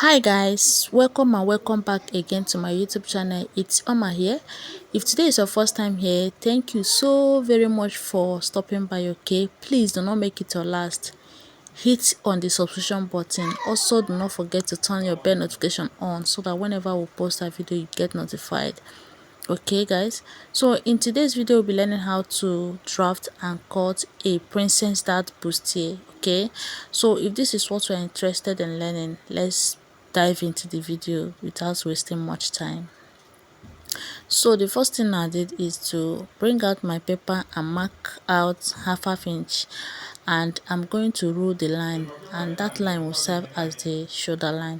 Hi guys, welcome and welcome back again to my YouTube channel. It's Oma here. If today is your first time here, thank you so very much for stopping by. Okay, please do not make it your last. Hit on the subscription button. Also, do not forget to turn your bell notification on so that whenever we post a video you get notified. Okay guys, so in today's video we'll be learning how to draft and cut a princess dart bustier. Okay, so if this is what you're interested in learning, let's dive into the video without wasting much time. So the first thing I did is to bring out my paper and mark out half inch, and I'm going to rule the line, and that line will serve as the shoulder line.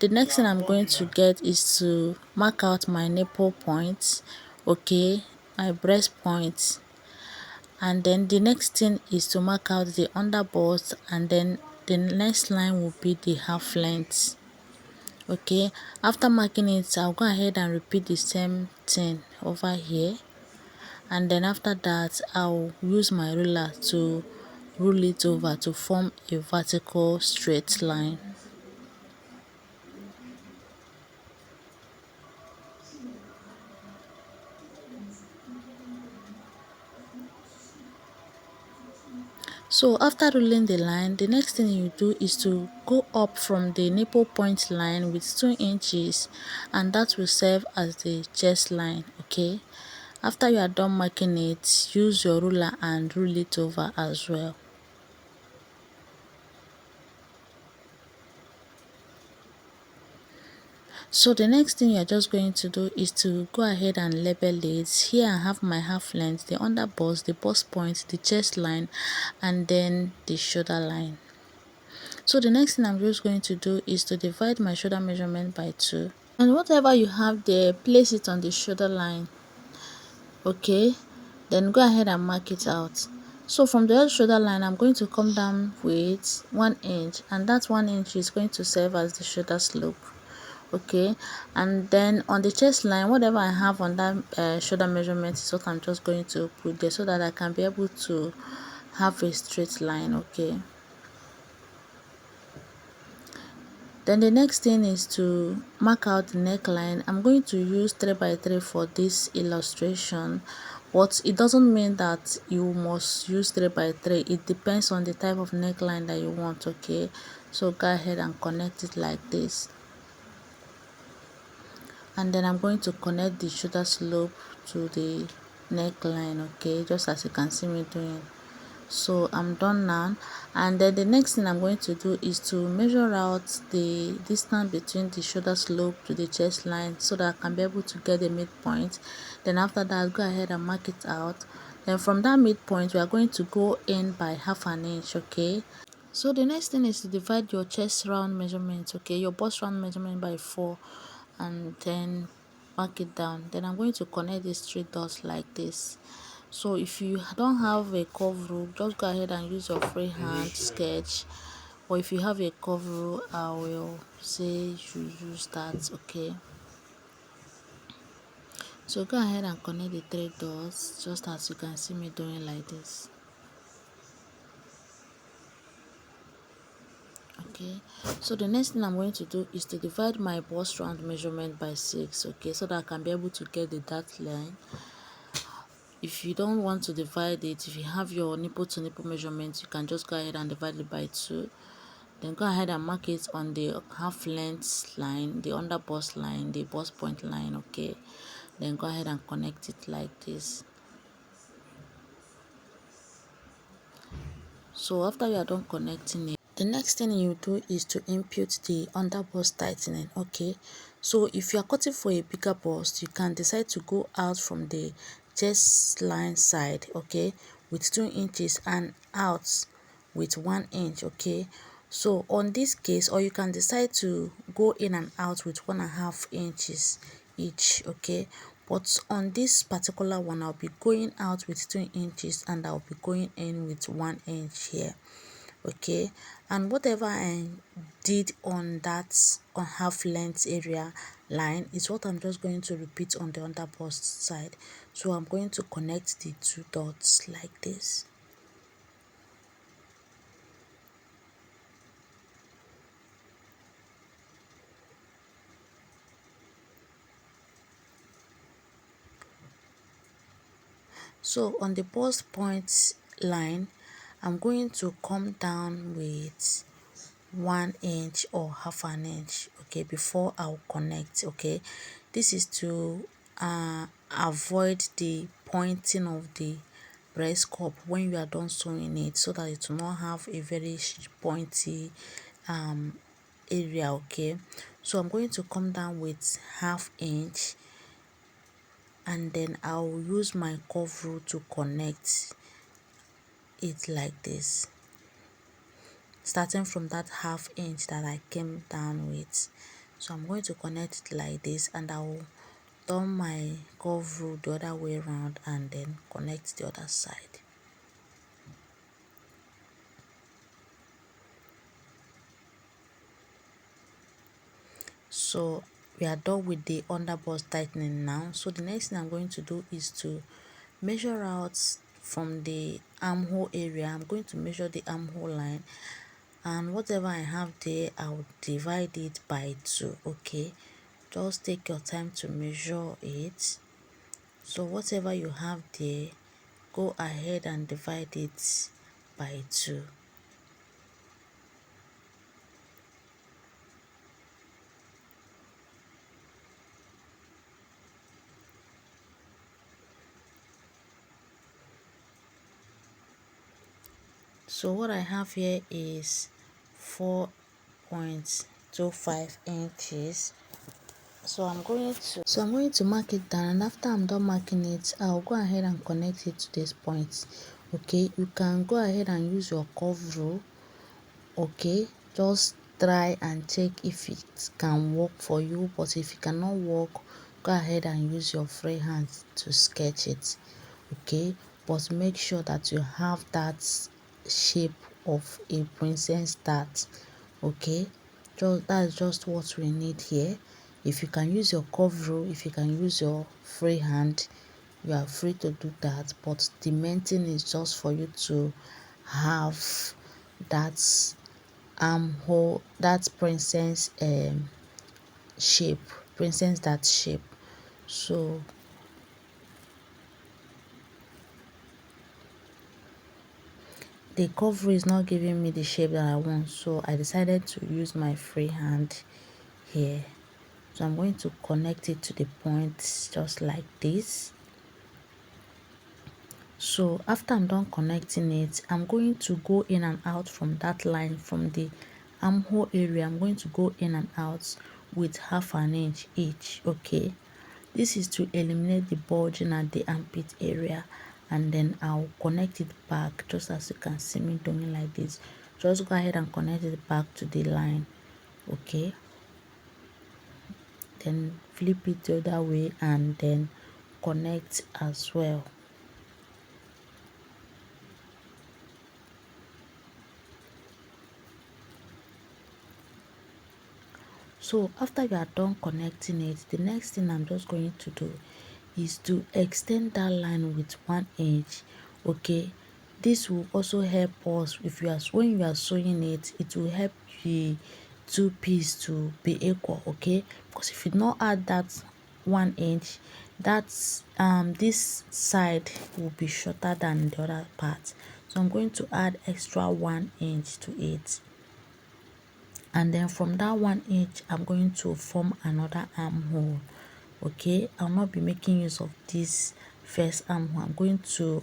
The next thing I'm going to get is to mark out my nipple points, okay, my breast points, and then the next thing is to mark out the under bust, and then the next line will be the half length. Okay, after marking it, I'll go ahead and repeat the same thing over here, and then after that I'll use my ruler to rule it over to form a vertical straight line. So after ruling the line, the next thing you do is to go up from the nipple point line with 2 inches, and that will serve as the chest line. Okay, after you are done marking it, use your ruler and rule it over as well. So the next thing you're just going to do is to go ahead and label it. Here I have my half length, the under bust, the bust point, the chest line, and then the shoulder line. So the next thing I'm just going to do is to divide my shoulder measurement by 2, and whatever you have there, place it on the shoulder line. Okay, then go ahead and mark it out. So from the shoulder line, I'm going to come down with 1 inch, and that 1 inch is going to serve as the shoulder slope. Okay, and then on the chest line, whatever I have on that shoulder measurement is what I'm just going to put there so that I can be able to have a straight line. Okay, then the next thing is to mark out the neckline. I'm going to use 3x3 for this illustration, but it doesn't mean that you must use 3x3. It depends on the type of neckline that you want. Okay, so go ahead and connect it like this, and then I'm going to connect the shoulder slope to the neckline. Okay, just as you can see me doing. So I'm done now, and then the next thing I'm going to do is to measure out the distance between the shoulder slope to the chest line so that I can be able to get the midpoint. Then after that, go ahead and mark it out. Then from that midpoint we are going to go in by half an inch. Okay, so the next thing is to divide your chest round measurement, okay, your bust round measurement by 4, and then mark it down. Then I'm going to connect these 3 dots like this. So if you don't have a curve rule, just go ahead and use your freehand sketch, or if you have a curve rule, I will say you use that. Okay, so go ahead and connect the 3 dots just as you can see me doing like this. Okay, so the next thing I'm going to do is to divide my bust round measurement by 6. Okay, so that I can be able to get the dart line. If you don't want to divide it, if you have your nipple to nipple measurement, you can just go ahead and divide it by 2. Then go ahead and mark it on the half length line, the under bust line, the bust point line. Okay, then go ahead and connect it like this. So after you are done connecting it, the next thing you do is to impute the under bust tightening. Okay, so if you are cutting for a bigger bust, you can decide to go out from the chest line side, okay, with 2 inches and out with 1 inch. Okay, so on this case, or you can decide to go in and out with 1.5 inches each. Okay, but on this particular one, I'll be going out with 2 inches and I'll be going in with 1 inch here. Okay, and whatever I did on that on half length area line is what I'm just going to repeat on the under bust side. So I'm going to connect the 2 dots like this. So on the bust point line, I'm going to come down with 1 inch or half an inch, okay, before I'll connect. Okay, this is to avoid the pointing of the breast cup when you are done sewing it, so that it will not have a very pointy area. Okay, so I'm going to come down with half inch, and then I'll use my curve rule to connect it like this, starting from that half inch that I came down with. So I'm going to connect it like this, and I'll turn my curve rule the other way around and then connect the other side. So we are done with the underbust tightening now. So the next thing I'm going to do is to measure out from the armhole area. I'm going to measure the armhole line, and whatever I have there, I'll divide it by 2. Okay, just take your time to measure it. So whatever you have there, go ahead and divide it by 2. So what I have here is 4.25 inches. So I'm going to mark it down, and after I'm done marking it, I'll go ahead and connect it to this point. Okay, you can go ahead and use your curve rule. Okay, just try and check if it can work for you, but if it cannot work, go ahead and use your free hand to sketch it. Okay, but make sure that you have that shape of a princess dart. Okay, that's just what we need here. If you can use your curve rule, if you can use your free hand, you are free to do that, but the main thing is just for you to have that armhole, that princess shape, princess dart shape. So the cover is not giving me the shape that I want, so I decided to use my free hand here. So I'm going to connect it to the point just like this. So after I'm done connecting it, I'm going to go in and out from that line, from the armhole area. I'm going to go in and out with half an inch each. Okay, this is to eliminate the bulging at the armpit area, and then I'll connect it back just as you can see me doing like this. Just go ahead and connect it back to the line. Okay, then flip it the other way and then connect as well. So after you are done connecting it, the next thing I'm just going to do is to extend that line with 1 inch. Okay, this will also help us if you are, when you are sewing it, it will help the two pieces to be equal. Okay, because if you not add that 1 inch, that's this side will be shorter than the other part. So I'm going to add extra 1 inch to it, and then from that 1 inch I'm going to form another armhole. Okay, I'll not be making use of this first armhole. I'm going to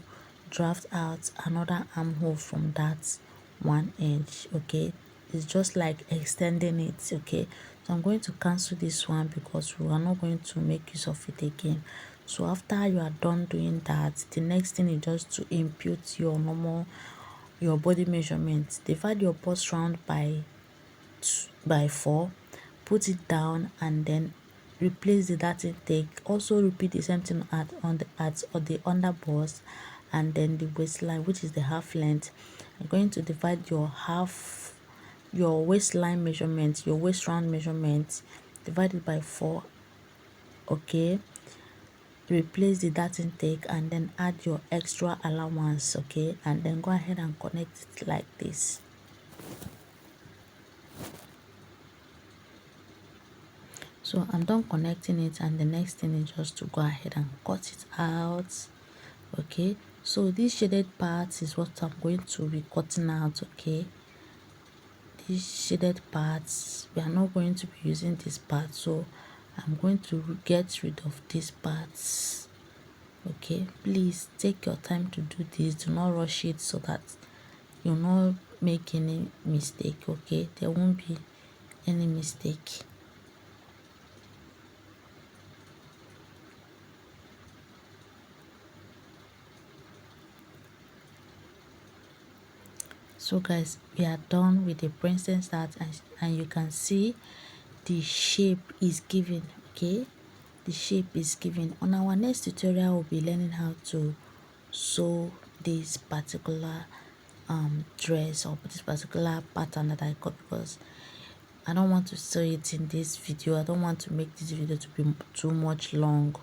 draft out another armhole from that 1 inch. Okay, it's just like extending it. Okay, so I'm going to cancel this one because we are not going to make use of it again. So after you are done doing that, the next thing is just to impute your body measurement. Divide your bust round by 4, put it down, and then replace the dart intake. Also repeat the same thing on the under bust, and then the waistline, which is the half length. I'm going to divide your waistline measurement, your waist round measurement, divide it by 4. Okay, replace the dart intake and then add your extra allowance. Okay, and then go ahead and connect it like this. So I'm done connecting it, and the next thing is just to go ahead and cut it out Okay, so this shaded part is what I'm going to be cutting out. Okay, these shaded parts, we are not going to be using this part, so I'm going to get rid of these parts. Okay, please take your time to do this, do not rush it so that you'll not make any mistake. Okay, there won't be any mistake. So guys, we are done with the princess hat, and you can see the shape is given. Okay, the shape is given. On our next tutorial, we'll be learning how to sew this particular dress or this particular pattern that I got, because I don't want to sew it in this video. I don't want to make this video to be too much long.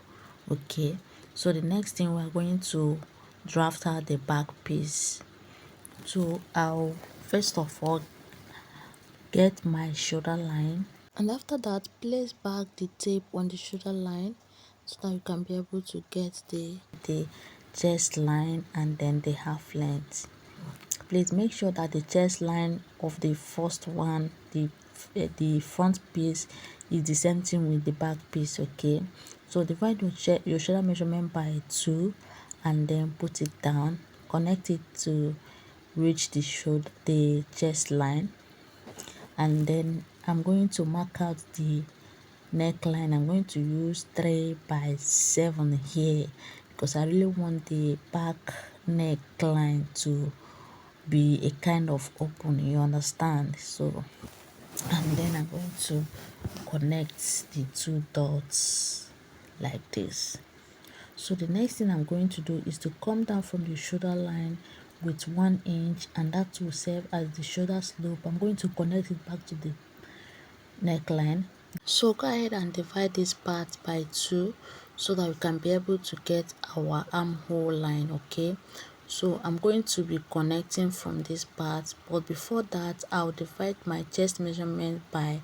Okay, so the next thing, we're going to draft out the back piece. So I'll first of all get my shoulder line, and after that place back the tape on the shoulder line so that you can be able to get the chest line and then the half length. Please make sure that the chest line of the first one, the front piece, is the same thing with the back piece. Okay, so divide your shoulder measurement by 2 and then put it down, connect it to reach the chest line, and then I'm going to mark out the neckline. I'm going to use 3 by 7 here because I really want the back neckline to be a kind of open, you understand? So, and then I'm going to connect the 2 dots like this. So the next thing I'm going to do is to come down from the shoulder line with 1 inch, and that will serve as the shoulder slope. I'm going to connect it back to the neckline. So go ahead and divide this part by 2 so that we can be able to get our armhole line. Okay, so I'm going to be connecting from this part, but before that I'll divide my chest measurement by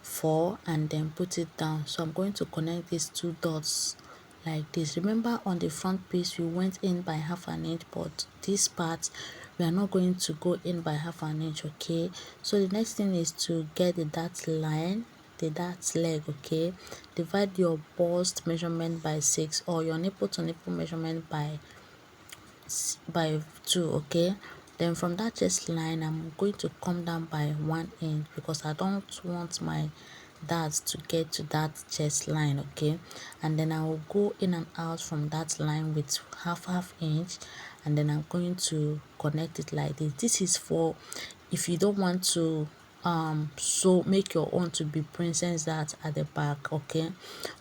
4 and then put it down. So I'm going to connect these 2 dots like this. Remember, on the front piece we went in by half an inch, but this part we are not going to go in by half an inch. Okay, so the next thing is to get the dart line, the dart leg. Okay, divide your bust measurement by 6 or your nipple to nipple measurement by 2. Okay, then from that chest line I'm going to come down by 1 inch because I don't want my darts to get to that chest line. Okay, and then I will go in and out from that line with half inch, and then I'm going to connect it like this. This is for if you don't want to so make your own to be princess dart at the back. Okay,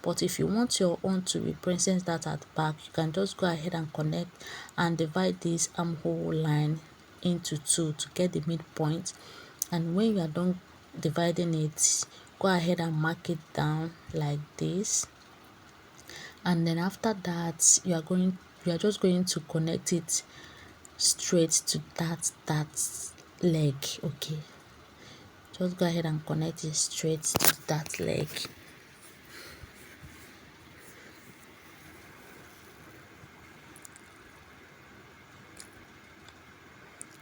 but if you want your own to be princess dart at the back, you can just go ahead and connect and divide this armhole line into 2 to get the midpoint. And when you are done dividing it, go ahead and mark it down like this, and then after that you are just going to connect it straight to that leg. Okay, just go ahead and connect it straight to that leg.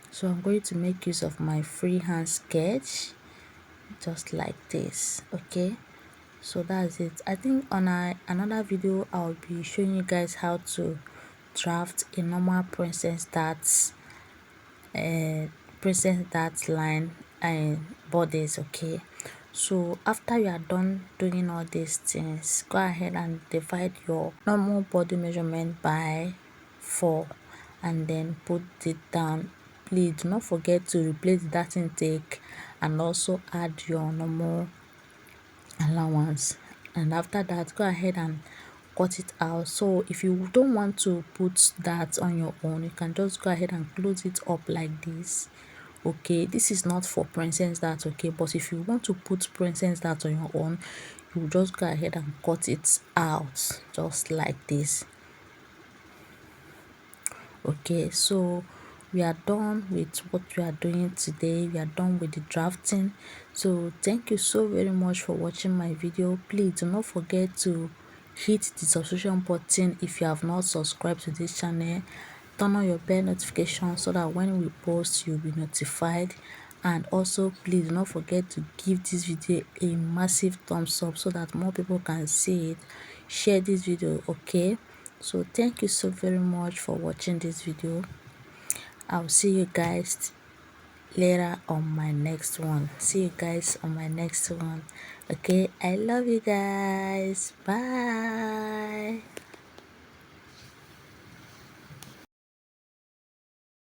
So I'm going to make use of my freehand sketch just like this. Okay, so that's it. I think on another video I'll be showing you guys how to draft a normal princess dart line and borders. Okay, so after you are done doing all these things, go ahead and divide your normal body measurement by 4 and then put it down. Please do not forget to replace that intake and also add your normal allowance, and after that go ahead and cut it out. So if you don't want to put that on your own, you can just go ahead and close it up like this. Okay, this is not for princess dart. Okay, but if you want to put princess dart on your own, you just go ahead and cut it out just like this. Okay, so we are done with what we are doing today. We are done with the drafting. So thank you so very much for watching my video. Please do not forget to hit the subscription button if you have not subscribed to this channel. Turn on your bell notification so that when we post you'll be notified. And also please do not forget to give this video a massive thumbs up so that more people can see it. Share this video, okay? So thank you so very much for watching this video. I'll see you guys later on my next one. See you guys on my next one. Okay, I love you guys. Bye.